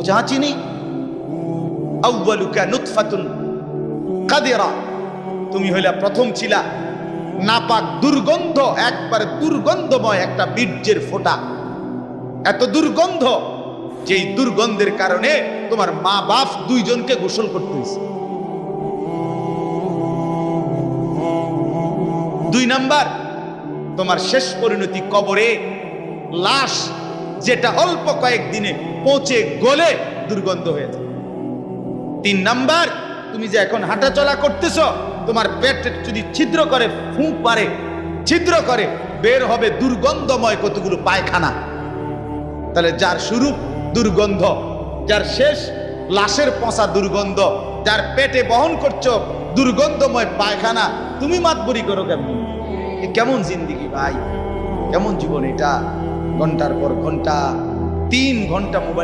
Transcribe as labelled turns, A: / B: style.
A: বলছে হ্যাঁ চিনি। আউয়ালুকা নুতফাতুন কাদিরা, তুমি হইলা প্রথম ছিলা নাপাক দুর্গন্ধ, একবারে দুর্গন্ধময় একটা বীর্যের ফোঁটা, এত দুর্গন্ধ যেই দুর্গন্ধের কারণে তোমার মা বাপ দুইজনকে গোসল করতে হয়েছে। 2 নাম্বার, তোমার শেষ পরিণতি কবরে, লাশ যেটা অল্প কয়েকদিনে পচে গলে দুর্গন্ধ হয়ে যায়। 3 নাম্বার, তুমি যে এখন হাঁটাচলা করতেছ, তোমার পেট যদি ছিদ্র করে, ফুঁক পারে, ছিদ্র করে, বের হবে দুর্গন্ধময় কতগুলো পায়খানা। তাহলে যার শুরু দুর্গন্ধ, যার শেষ লাশের পচা দুর্গন্ধ, যার পেটে বহন করছো দুর্গন্ধময় পায়খানা, তুমি মাতবরি করো কেমন? কেমন জিন্দিগি ভাই, কেমন জীবন এটা? ঘন্টার পর ঘন্টা, 3 ঘন্টা মোবাইল